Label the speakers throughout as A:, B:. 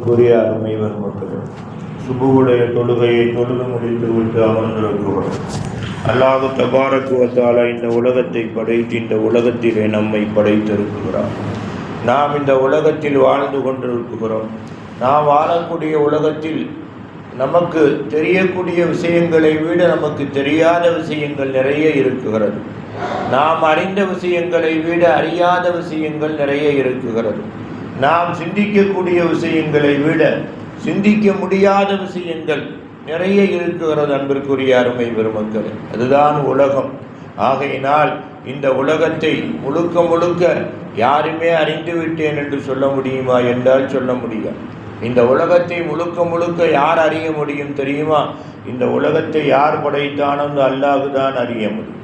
A: அன்புக்குரிய அருமைவர் மக்கள், சுபுவுடைய தொழுகையை தொழுது முடித்து விட்டு அமர்ந்திருக்கிறோம். அல்லாஹ் தபாரக் வ தஆலா இந்த உலகத்தை படைத்து இந்த உலகத்திலே நம்மை படைத்திருக்கிறார். நாம் இந்த உலகத்தில் வாழ்ந்து கொண்டிருக்கிறோம். நாம் வாழக்கூடிய உலகத்தில் நமக்கு தெரியக்கூடிய விஷயங்களை விட நமக்கு தெரியாத விஷயங்கள் நிறைய இருக்கிறது. நாம் அறிந்த விஷயங்களை விட அறியாத விஷயங்கள் நிறைய இருக்கிறது. நாம் சிந்திக்கக்கூடிய விஷயங்களை விட சிந்திக்க முடியாத விஷயங்கள் நிறைய இருக்கிறது. அன்பிற்குரிய அருமை பெருமக்களே, அதுதான் உலகம். ஆகையினால் இந்த உலகத்தை முழுக்க முழுக்க யாருமே அறிந்து விட்டேன் என்று சொல்ல முடியுமா என்றால் சொல்ல முடியாது. இந்த உலகத்தை முழுக்க முழுக்க யார் அறிய முடியும் தெரியுமா? இந்த உலகத்தை யார் படைத்தானோ அந்த அல்லாஹ் தான் அறிய முடியும்.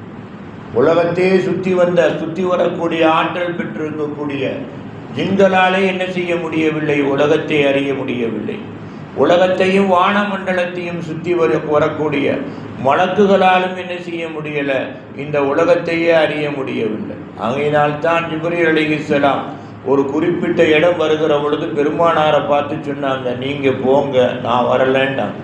A: உலகத்தையே சுற்றி வரக்கூடிய ஆற்றல் பெற்றிருக்கக்கூடிய ஜின்களாலே என்ன செய்ய முடியவில்லை? உலகத்தை அறிய முடியவில்லை. உலகத்தையும் வானமண்டலத்தையும் சுற்றி வரக்கூடிய மலக்குகளாலும் என்ன செய்ய முடியலை? இந்த உலகத்தையே அறிய முடியவில்லை. ஆகையினால்தான் ஜிப்ரீல் அலைஹிஸ்ஸலாம் ஒரு குறிப்பிட்ட இடம் வருகிற பொழுது பெருமானாரை பார்த்து சொன்னாங்க, நீங்கள் போங்க, நான் வரலேன்டாங்க.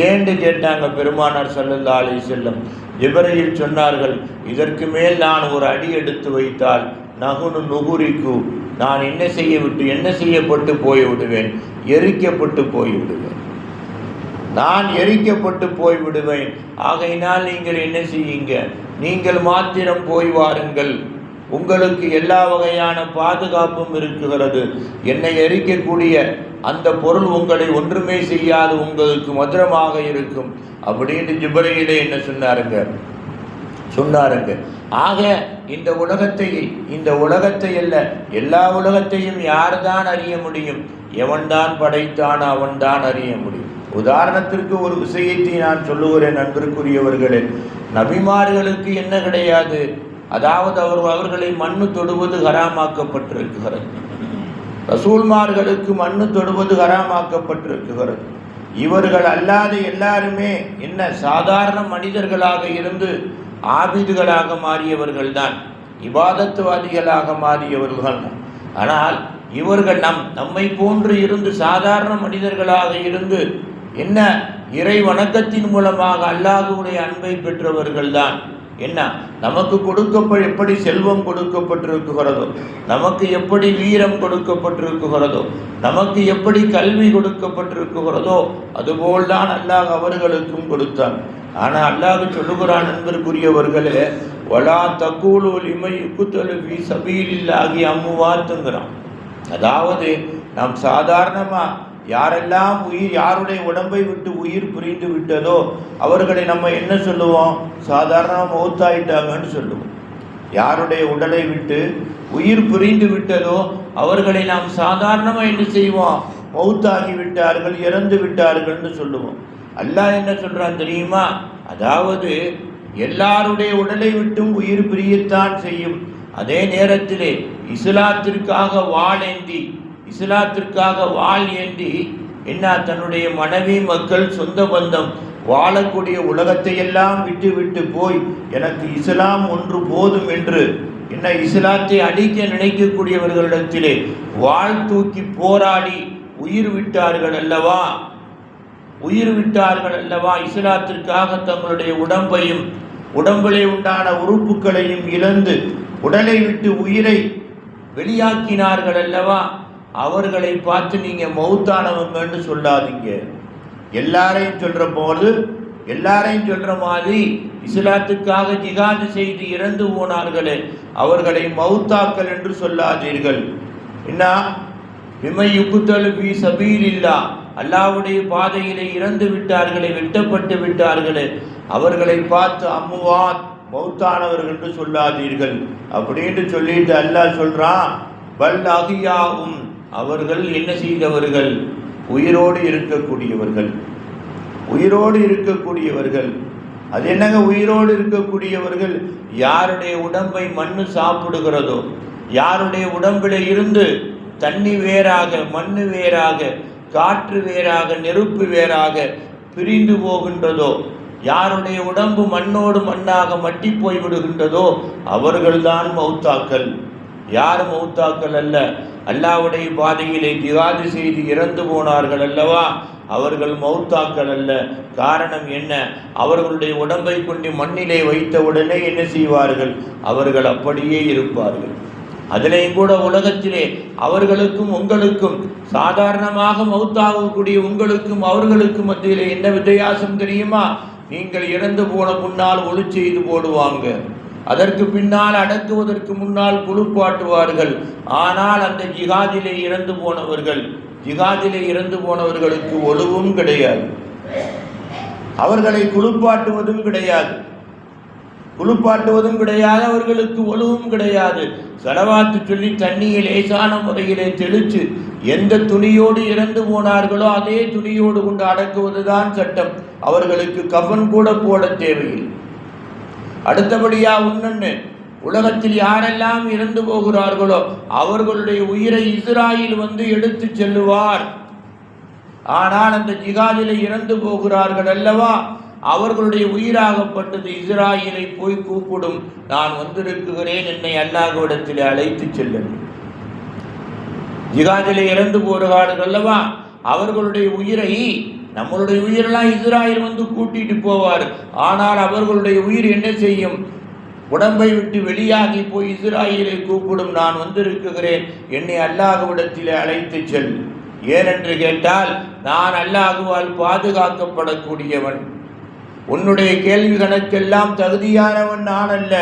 A: ஏன்னு கேட்டாங்க பெருமானார் ஸல்லல்லாஹு அலைஹி வஸல்லம். ஜிப்ரீல் சொன்னார்கள், இதற்கு மேல் நான் ஒரு அடி எடுத்து வைத்தால் நகுனு நுகுரிக்கு, நான் என்ன செய்யப்பட்டு போய்விடுவேன்? எரிக்கப்பட்டு போய்விடுவேன். நான் எரிக்கப்பட்டு போய்விடுவேன். ஆகையினால் நீங்கள் என்ன செய்யுங்க? நீங்கள் மாத்திரம் போய் வாருங்கள். உங்களுக்கு எல்லா வகையான பாதுகாப்பும் இருக்கிறது. என்னை எரிக்கக்கூடிய அந்த பொருள் உங்களை ஒன்றுமே செய்யாது, உங்களுக்கு மதுரமாக இருக்கும் அப்படின்னு ஜிப்ரீலே என்ன சொன்னாருங்க. ஆக இந்த உலகத்தை அல்ல, எல்லா உலகத்தையும் யார்தான் அறிய முடியும்? எவன்தான் படைத்தான் அவன்தான் அறிய முடியும். உதாரணத்திற்கு ஒரு விஷயத்தை நான் சொல்லுகிறேன் அன்பிற்குரியவர்களே. நபிமார்களுக்கு என்ன கிடையாது? அதாவது அவர்களை மண்ணு தொடுவது ஹராமாக்கப்பட்டிருக்கிறது. ரசூல்மார்களுக்கு மண்ணு தொடுவது ஹராமாக்கப்பட்டிருக்கிறது. இவர்கள் அல்லாத எல்லாருமே என்ன சாதாரண மனிதர்களாக இருந்து ஆபிதுகளாக மாறியவர்கள் தான், இபாதத்துவாதிகளாக மாறியவர்கள் தான். ஆனால் இவர்கள் நம்மை போன்று இருந்து சாதாரண மனிதர்களாக இருந்து என்ன இறை வணக்கத்தின் மூலமாக அல்லாஹ்வுடைய அன்பை பெற்றவர்கள் தான். என்ன நமக்கு எப்படி செல்வம் கொடுக்கப்பட்டிருக்கிறதோ, நமக்கு எப்படி வீரம் கொடுக்கப்பட்டிருக்கிறதோ, நமக்கு எப்படி கல்வி கொடுக்கப்பட்டிருக்கிறதோ, அதுபோல்தான் அல்லாஹ் அவர்களுக்கும் கொடுத்தான். ஆனால் அல்லாஹ் சொல்லுகிறான், அன்பிற்குரியவர்களே, வலா தக்கூலு லிமன் யுக்தலு ஃபீ சபீலில்லாஹி அம்வாத்துங்கிறான். அதாவது நாம் சாதாரணமாக யாரெல்லாம் யாருடைய உடம்பை விட்டு உயிர் பிரிந்து விட்டதோ அவர்களை நம்ம என்ன சொல்லுவோம்? சாதாரணமாக மௌத்தாயிட்டாங்கன்னு சொல்லுவோம். யாருடைய உடலை விட்டு உயிர் பிரிந்து விட்டதோ அவர்களை நாம் சாதாரணமாக என்ன செய்வோம்? மௌத்தாகி விட்டார்கள், இறந்து விட்டார்கள்னு சொல்லுவோம். அல்லாஹ் என்ன சொல்கிறான் தெரியுமா? அதாவது எல்லாருடைய உடலை விட்டும் உயிர் பிரியத்தான் செய்யும். அதே நேரத்திலே இஸ்லாத்திற்காக வாள் ஏந்தி என்ன தன்னுடைய மனைவி, மக்கள், சொந்த பந்தம் வாழக்கூடிய உலகத்தை எல்லாம் விட்டு போய் எனக்கு இஸ்லாம் ஒன்று போதும் என்று என்ன இஸ்லாத்தை அடிக்க நினைக்கக்கூடியவர்களிடத்திலே வாள் தூக்கி போராடி உயிர் விட்டார்கள் அல்லவா? இஸ்லாத்திற்காக தங்களுடைய உடம்பிலே உண்டான உறுப்புகளையும் இழந்து உடலை விட்டு உயிரை வெளியாக்கினார்கள் அல்லவா? அவர்களை பார்த்து நீங்கள் மௌத்தானவங்கன்னு சொல்லாதீங்க. எல்லாரையும் சொல்கிற மாதிரி இஸ்லாத்துக்காக ஜிகாது செய்து இறந்து போனார்களே அவர்களை மௌத்தாக்கள் என்று சொல்லாதீர்கள். என்ன பிமை யுக்தலு ஃபீ சபீலில்லாஹ், அல்லாஹ்வுடைய பாதையிலே இறந்து விட்டார்களே, வெட்டப்பட்டு விட்டார்களே, அவர்களை பார்த்து அம்முவாத், மௌத்தானவர்கள் என்று சொல்லாதீர்கள் அப்படின்னு சொல்லிட்டு அல்லாஹ் சொல்றான், பல் அஹியாவும், அவர்கள் என்ன செய்தவர்கள்? உயிரோடு இருக்கக்கூடியவர்கள். அது என்னங்க உயிரோடு இருக்கக்கூடியவர்கள்? யாருடைய உடம்பை மண்ணு சாப்பிடுகிறதோ, யாருடைய உடம்பில் இருந்து தண்ணி வேறாக, மண்ணு வேறாக, காற்று வேறாக, நெருப்பு வேறாக பிரிந்து போகின்றதோ, யாருடைய உடம்பு மண்ணோடு மண்ணாக மட்டி போய் விடுகின்றதோ அவர்கள்தான் மௌத்தாக்கள். யார் மௌத்தாக்கள் அல்ல? அல்லாஹ்வுடைய பாதையிலே ஜிஹாது செய்து இறந்து போனார்கள் அல்லவா, அவர்கள் மௌத்தாக்கள் அல்ல. காரணம் என்ன? அவர்களுடைய உடம்பை கொண்டு மண்ணிலே வைத்தவுடனே என்ன செய்வார்கள்? அவர்கள் அப்படியே இருப்பார்கள். அதிலேயும் கூட உலகத்திலே அவர்களுக்கும் உங்களுக்கும், சாதாரணமாக மௌத்தாகக்கூடிய உங்களுக்கும் அவர்களுக்கும் மத்தியிலே என்ன வித்தியாசம் தெரியுமா? நீங்கள் இறந்து போன முன்னால் ஒளி செய்து போடுவாங்க, அதற்கு பின்னால் அடக்குவதற்கு முன்னால் குளிப்பாட்டுவார்கள். ஆனால் அந்த ஜிஹாதிலே இறந்து போனவர்களுக்கு ஒழுவும் கிடையாது, அவர்களை குளிப்பாட்டுவதும் கிடையாது, அவர்களுக்கு ஒழுவும் கிடையாது. ஸலவாத்து சொல்லி தண்ணியை லேசான முறையிலே தெளித்து எந்த துணியோடு இறந்து போனார்களோ அதே துணியோடு கொண்டு அடக்குவதுதான் சட்டம். அவர்களுக்கு கஃன் கூட போட தேவையில்லை. அடுத்தபடியா ஒன்னொன்னு, உலகத்தில் யாரெல்லாம் இறந்து போகிறார்களோ அவர்களுடைய உயிரை இஸ்ராயில் வந்து எடுத்து செல்லுவார். ஆனால் அந்த ஜிஹாதிலே இறந்து போகிறார்கள் அல்லவா, அவர்களுடைய உயிராகப்பட்டது இஸ்ராயிலை போய் கூப்பிடும், நான் வந்திருக்கிறேன், என்னை அல்லாஹ்விடத்தில் அழைத்து செல்லுங்கள். ஜிஹாதிலே இறந்து போகிறார்கள் அல்லவா, அவர்களுடைய உயிரை, நம்மளுடைய உயிரெல்லாம் இஸ்ராயில் வந்து கூட்டிட்டு போவார். ஆனால் அவர்களுடைய உயிர் என்ன செய்யும்? உடம்பை விட்டு வெளியாகி போய் இஸ்ராயிலை கூப்பிடும், நான் வந்திருக்கிறேன், என்னை அல்லாஹ்விடத்தில் அழைத்து செல். ஏனென்று கேட்டால், நான் அல்லாஹ்வால் பாதுகாக்கப்படக்கூடியவன், உன்னுடைய கேள்வி கணக்கெல்லாம் தகுதியானவன் நான் அல்ல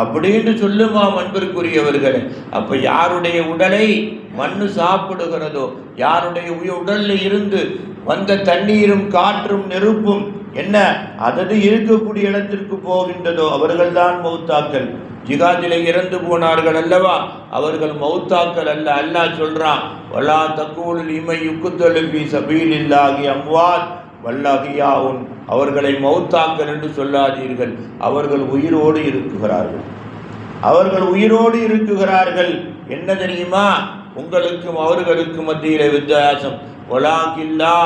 A: அப்படின்னு சொல்லுமாம் அன்பிற்குரியவர்களே. அப்ப யாருடைய உடலை மண்ணு சாப்பிடுகிறதோ, யாருடைய உடல்ல இருந்து வந்த தண்ணீரும் காற்றும் நெருப்பும் என்ன அதது இருக்கக்கூடிய இடத்திற்கு போகின்றதோ அவர்கள்தான் மௌத்தாக்கள். ஜிஹாதிலே இறந்து போனார்கள் அல்லவா, அவர்கள் மௌத்தாக்கள் அல்ல. அல்லாஹ் சொல்றான், வலா தக்கூலு லிமன் யுக்தலு ஃபீ சபீலில்லாஹி அம்வாத் வல்லஹியாவுன், அவர்களை மௌத்தாக்கள் என்று சொல்லாதீர்கள், அவர்கள் உயிரோடு இருக்குகிறார்கள். என்ன தெரியுமா? உங்களுக்கும் அவர்களுக்கும் மத்தியிலே வித்தியாசம். வலாகில்லா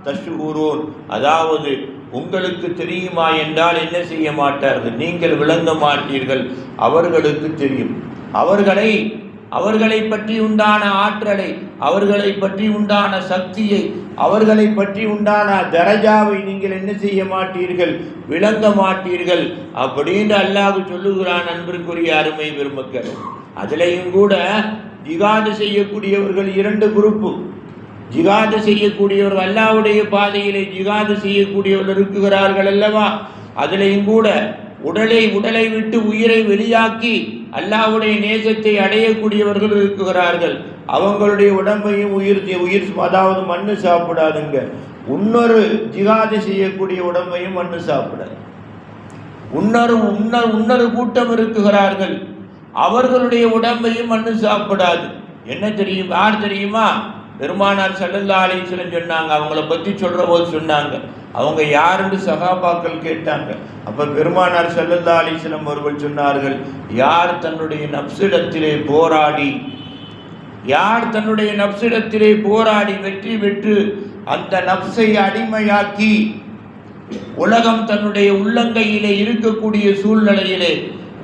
A: தஷ்உரூன், அதாவது உங்களுக்கு தெரியுமா என்றால் என்ன செய்ய மாட்டார்கள், நீங்கள் விளங்க மாட்டீர்கள். அவர்களுக்கு தெரியும். அவர்களை பற்றி உண்டான ஆற்றலை, அவர்களை பற்றி உண்டான சக்தியை, அவர்களை பற்றி உண்டான தரஜாவை நீங்கள் என்ன செய்ய மாட்டீர்கள், விளங்க மாட்டீர்கள் அப்படின்னு அல்லாஹ் சொல்லுகிறான். அன்பிற்குரிய அருமை பெருமக்கள், அதிலையும் கூட ஜிஹாது செய்யக்கூடியவர்கள் இரண்டு குரூப்பு. ஜிஹாது செய்யக்கூடியவர்கள், அல்லாஹ்வுடைய பாதையிலே ஜிஹாது செய்யக்கூடியவர்கள் இருக்கிறார்கள் அல்லவா, அதிலையும் கூட உடலை விட்டு உயிரை வெளியாக்கி அல்லாஹ்வுடைய நேசத்தை அடையக்கூடியவர்கள் இருக்கிறார்கள். அவங்களுடைய உடம்பையும் உயிர் அதாவது மண்ணு சாப்பிடாதுங்க. இன்னொரு ஜிஹாது செய்யக்கூடிய உடம்பையும் மண்ணு சாப்பிடாது. இன்னொரு கூட்டம் இருக்கிறார்கள், அவர்களுடைய உடம்பையும் மண்ணு சாப்பிடாது. என்ன தெரியும்? யார் தெரியுமா? பெருமானார் ஸல்லல்லாஹு அலைஹி வஸல்லம் சொன்னாங்க. அவங்கள பற்றி சொல்கிற போது சொன்னாங்க, அவங்க யாருன்னு சஹாபாக்கள் கேட்டாங்க. அப்போ பெருமானார் ஸல்லல்லாஹு அலைஹி வஸல்லம் அவர்கள் சொன்னார்கள், யார் தன்னுடைய நப்சிடத்திலே போராடி வெற்றி பெற்று அந்த நப்சை அடிமையாக்கி உலகம் தன்னுடைய உள்ளங்கையிலே இருக்கக்கூடிய சூழ்நிலையிலே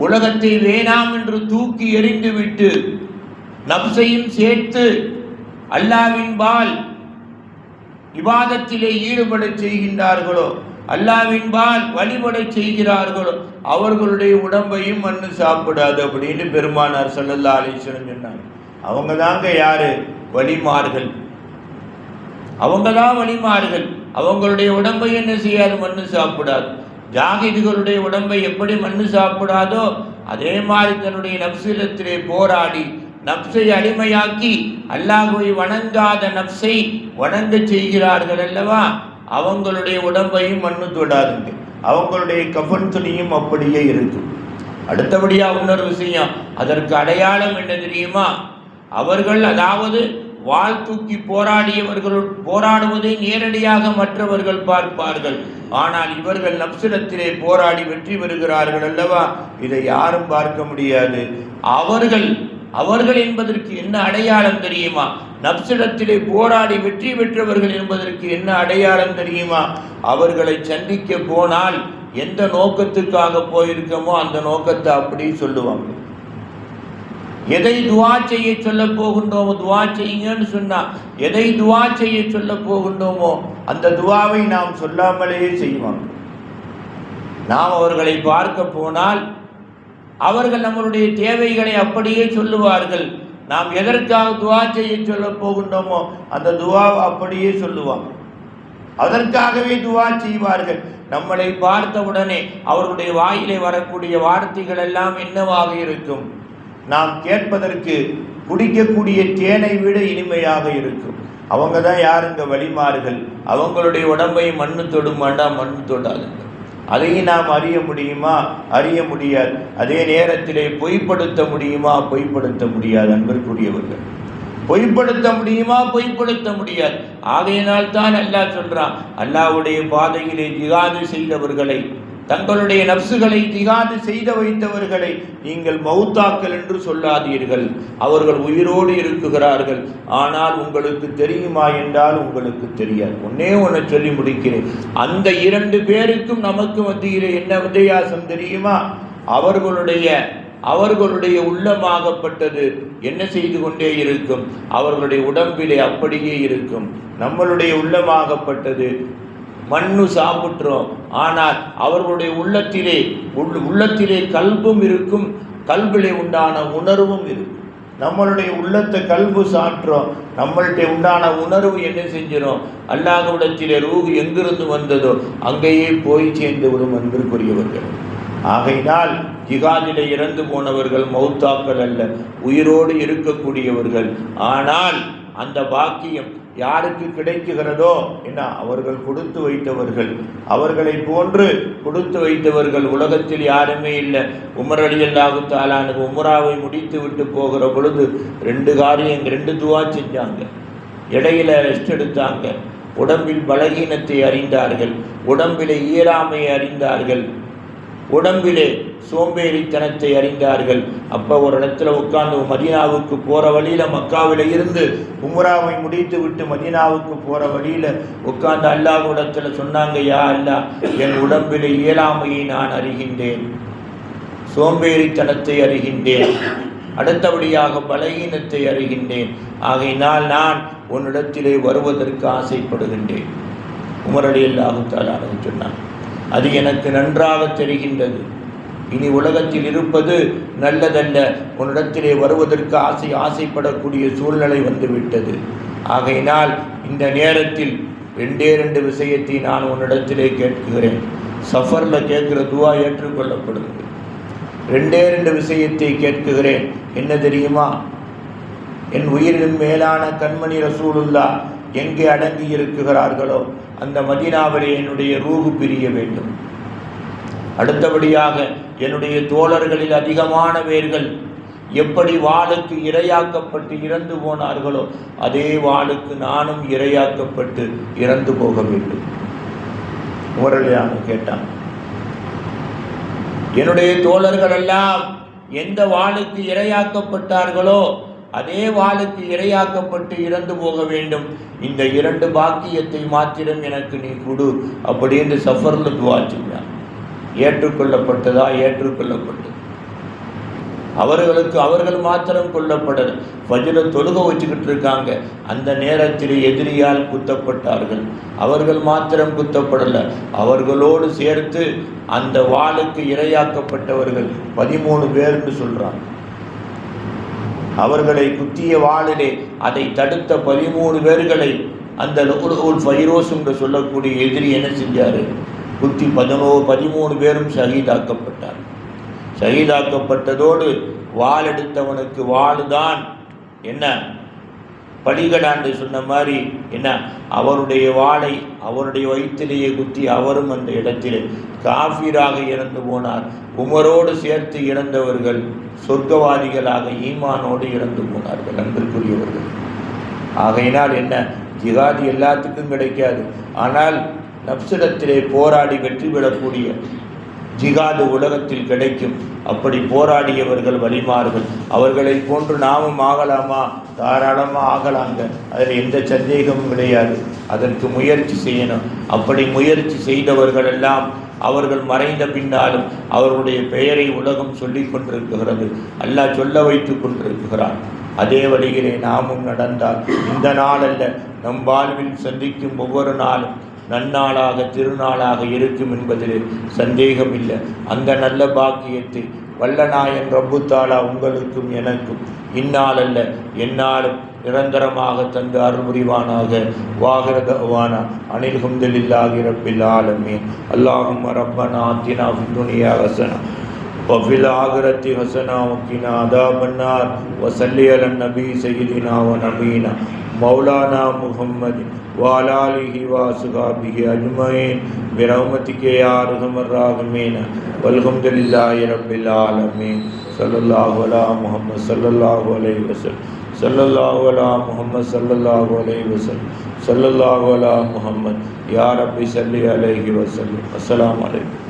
A: உலகத்தை வேணாம் என்று தூக்கி எறிந்துவிட்டு நப்சையும் சேர்த்து அல்லாஹ்வின்பால் இபாதத்திலே ஈடுபட செய்கின்றார்களோ, அல்லாஹ்வின்பால் வழிபட செய்கிறார்களோ, அவர்களுடைய உடம்பையும் மண்ணு சாப்பிடாது அப்படின்னு பெருமானார் ஸல்லல்லாஹு அலைஹி வஸல்லம் சொன்னாங்க. அவங்க தாங்க யாரு? வலிமார்கள். அவங்க தான் வலிமார்கள். அவங்களுடைய உடம்பை என்ன செய்யாது? மண்ணு சாப்பிடாது. ஜாகிதுகளுடைய உடம்பை எப்படி மண்ணு சாப்பிடாதோ அதே மாதிரி தன்னுடைய நப்சிலத்திலே போராடி நப்சை அடிமையாக்கி அல்லாஹ்வை வணங்காத நப்சை வணங்க செய்கிறார்கள் அல்லவா, அவங்களுடைய உடம்பையும் மண்ணு தொடாதுங்க. அவங்களுடைய கஃன் துணியும் அப்படியே இருக்கும். அடுத்தபடியா இன்னொரு விஷயம், அதற்கு அடையாளம் என்ன தெரியுமா? அவர்கள் அதாவது வாள் தூக்கி போராடுவதை நேரடியாக மற்றவர்கள் பார்ப்பார்கள். ஆனால் இவர்கள் நப்சிடத்திலே போராடி வெற்றி பெறுகிறார்கள் அல்லவா, இதை யாரும் பார்க்க முடியாது. அவர்கள் என்பதற்கு என்ன அடையாளம் தெரியுமா? நப்சிடத்திலே போராடி வெற்றி பெற்றவர்கள் என்பதற்கு என்ன அடையாளம் தெரியுமா? அவர்களை சந்திக்க போனால் எந்த நோக்கத்துக்காக போயிருக்கோமோ அந்த நோக்கத்தை அப்படி சொல்லுவாங்க. எதை துவா செய்ய சொல்ல போகின்றோமோ, துவா செய்யுங்கன்னு சொன்னா எதை துவா செய்ய சொல்ல போகின்றோமோ அந்த துவாவை நாம் சொல்லாமலேயே செய்வாங்க. நாம் அவர்களை பார்க்க போனால் அவர்கள் நம்மளுடைய தேவைகளை அப்படியே சொல்லுவார்கள். நாம் எதற்காக துவா செய்ய சொல்ல போகின்றோமோ அந்த துவாவை அப்படியே சொல்லுவாங்க. அதற்காகவே துவா செய்வார்கள். நம்மளை பார்த்தவுடனே அவர்களுடைய வாயிலே வரக்கூடிய வார்த்தைகள் எல்லாம் என்னவாக இருக்கும்? நாம் கேட்பதற்கு குடிக்கக்கூடிய தேனை விட இனிமையாக இருக்கும். அவங்க தான் யாருங்க? வழிமார்கள். அவங்களுடைய உடம்பை மண்ணு தொடுமாண்டா, மண்ணு தொடாதுங்க. அதையும் நாம் அறிய முடியுமா? அறிய முடியாது. அதே நேரத்திலே பொய்ப்படுத்த முடியுமா? பொய்ப்படுத்த முடியாது. அன்பிற்குரியவர்கள், பொய்ப்படுத்த முடியுமா? பொய்ப்படுத்த முடியாது. ஆகையினால் தான் அல்லாஹ் சொல்றான், அல்லாஹ்வுடைய பாதையிலே ஜிஹாது செய்தவர்களை, தங்களுடைய நப்சுகளை ஜிஹாது செய்த வைத்தவர்களை நீங்கள் மௌத்தாக்கள் என்று சொல்லாதீர்கள். அவர்கள் உயிரோடு இருக்குகிறார்கள். ஆனால் உங்களுக்கு தெரியுமா என்றால் உங்களுக்கு தெரியாது. ஒன்னே ஒன்று சொல்லி முடிக்கிறேன். அந்த 2 பேருக்கும் நமக்கு மத்தியிலே என்ன வித்தியாசம் தெரியுமா? அவர்களுடைய உள்ளமாகப்பட்டது என்ன செய்து கொண்டே இருக்கும்? அவர்களுடைய உடம்பிலே அப்படியே இருக்கும். நம்மளுடைய உள்ளமாகப்பட்டது மண்ணு சாப்பிட்றோம். ஆனால் அவர்களுடைய உள்ளத்திலே கல்பும் இருக்கும், கல்பிலே உண்டான உணர்வும் இருக்கும். நம்மளுடைய உள்ளத்தை கல்பு சாற்றோம், நம்மள்கிட்ட உண்டான உணர்வு என்ன செஞ்சிடும்? அல்லாஹ்விடத்திலே ரூஹ் எங்கிருந்து வந்ததோ அங்கேயே போய் சேர்ந்து விடும். அன்பிற்குரியவர்கள், ஆகையினால் ஜிஹாதிலே இறந்து போனவர்கள் மௌத்தாக்கள் அல்ல, உயிரோடு இருக்கக்கூடியவர்கள். ஆனால் அந்த பாக்கியம் யாருக்கு கிடைக்குகிறதோ என்ன? அவர்கள் கொடுத்து வைத்தவர்கள். அவர்களை போன்று கொடுத்து வைத்தவர்கள் உலகத்தில் யாருமே இல்லை. உமர் ரலியல்லாஹு தஆலா அன்ஹு உம்ராவை முடித்து விட்டு போகிற பொழுது 2 துவா செஞ்சாங்க. இடையில ரெஸ்ட் எடுத்தாங்க. உடம்பில் பலகீனத்தை அறிந்தார்கள், உடம்பிலே இயலாமையை அறிந்தார்கள், உடம்பிலே சோம்பேறித்தனத்தை அறிந்தார்கள். அப்போ ஒரு இடத்துல உட்கார்ந்து மதீனாவுக்கு போகிற வழியில், மக்காவில் இருந்து உம்ராவை முடித்து விட்டு மதீனாவுக்கு போகிற வழியில் உட்கார்ந்து அல்லாஹ்விடத்தில் சொன்னாங்க, யா அல்லாஹ், என் உடம்பிலே இயலாமையை நான் அறிகின்றேன், சோம்பேறித்தனத்தை அறிகின்றேன், அடுத்தபடியாக பலகீனத்தை அறிகின்றேன். ஆகையினால் நான் உன்னிடத்திலே வருவதற்கு ஆசைப்படுகின்றேன். உமர் ரலியல்லாஹு தஆலா அன்ஹு சொன்னான், அது எனக்கு நன்றாக தெரிகின்றது. இனி உலகத்தில் இருப்பது நல்லதல்ல. உன்னிடத்திலே வருவதற்கு ஆசைப்படக்கூடிய சூழ்நிலை வந்துவிட்டது. ஆகையினால் இந்த நேரத்தில் 2 விஷயத்தை நான் உன்னிடத்திலே கேட்கிறேன். சஃபரில் கேட்குற துவா ஏற்றுக்கொள்ளப்படுகிறது. 2 விஷயத்தை கேட்கிறேன். என்ன தெரியுமா? என் உயிரின் மேலான கண்மணி ரசூலுல்லாஹ் எங்கே அடங்கி இருக்கிறார்களோ அந்த மதீனாவிலே என்னுடைய ரூஹு பிரிய வேண்டும். அடுத்தபடியாக என்னுடைய தோழர்களில் அதிகமானவர்கள் எப்படி வாளுக்கு இரையாக்கப்பட்டு இறந்து போனார்களோ அதே வாளுக்கு நானும் இரையாக்கப்பட்டு இறந்து போக வேண்டும். உமரலியானு கேட்டான், என்னுடைய தோழர்கள் எல்லாம் எந்த வாளுக்கு இரையாக்கப்பட்டார்களோ அதே வாளுக்கு இரையாக்கப்பட்டு இறந்து போக வேண்டும். இந்த 2 பாக்கியத்தை மாத்திரம் எனக்கு நீ கொடு அப்படின்னு சஃபர்ல துவா செஞ்சான். ஏற்றுக்கொள்ளப்பட்டதா? ஏற்றுக்கொள்ளப்பட்டது. அவர்கள் மாத்திரம் கொல்லப்படல. ஃபஜ்ர தொழுகை வச்சுக்கிட்டு இருக்காங்க. அந்த நேரத்தில் எதிரியால் குத்தப்பட்டார்கள். அவர்கள் மாத்திரம் குத்தப்படலை, அவர்களோடு சேர்த்து அந்த வாளுக்கு இரையாக்கப்பட்டவர்கள் 13 பேர்னு சொல்றாங்க. அவர்களை குத்திய வாளிலே அதை தடுத்த 13 பேர்களை அந்த ஃபைரோஸ் என்று சொல்லக்கூடிய எதிரி என்ன செஞ்சார்? குத்தி 13 பேரும் ஷஹீதாக்கப்பட்டார். ஷஹீதாக்கப்பட்டதோடு வாள் எடுத்தவனுக்கு வாளுதான் என்ன படிகடாண்டு சொன்ன மாதிரி என்ன, அவருடைய வாளை அவருடைய வயிற்றிலேயே குத்தி அவரும் அந்த இடத்திலே காஃபிராக இறந்து போனார். உமரோடு சேர்த்து இறந்தவர்கள் சொர்க்கவாதிகளாக ஈமானோடு இறந்து போனார்கள். அன்பிற்குரியவர்கள், ஆகையினால் என்ன, ஜிஹாது எல்லாத்துக்கும் கிடைக்காது. ஆனால் நப்சிடத்திலே போராடி வெற்றி பெறக்கூடிய ஜிஹாது உலகத்தில் கிடைக்கும். அப்படி போராடியவர்கள் வலிமார்கள். அவர்களை போன்று நாமும் ஆகலாமா? தாராளமாக ஆகலாங்க. அதில் எந்த சந்தேகமும் கிடையாது. அதற்கு முயற்சி செய்யணும். அப்படி முயற்சி செய்தவர்கள் எல்லாம் அவர்கள் மறைந்த பின்னாலும் அவர்களுடைய பெயரை உலகம் சொல்லிக் கொண்டிருக்கிறது. அல்லாஹ் சொல்ல வைத்து கொண்டிருக்கிறான். அதே வழியிலே நாமும் நடந்தால் இந்த நாளல்ல, நம் வாழ்வில் சந்திக்கும் ஒவ்வொரு நாளும் நன்னாளாக திருநாளாக இருக்கும் என்பதில் சந்தேகம் இல்லை. அந்த நல்ல பாக்கியத்தை வல்லநாயன் ரப்பு தாலா உங்களுக்கும் எனக்கும் இந்நாளல்ல எந்நாளும் நிரந்தரமாக தந்து அருள் புரிவானாக. வாஹிரதவானா அனில் ஹம்துலில்லாஹி ரப்பில் ஆலமீன். அல்லாஹும்ம ரப்பனா ஆத்தினா ஃபித் துன்யா ஹஸனா وفي الآخرة حسنة وقنا عذاب النار وصل على النبي سيدنا ونبينا مولانا محمد وعلى آله وصحبه أجمعين برحمتك يا أرحم الراحمين والحمد لله رب العالمين. صلى الله على محمد صلى الله عليه وسلم. صلى الله على محمد صلى الله عليه وسلم. صلى الله على محمد. يا رب صل عليه وسلم. السلام عليكم.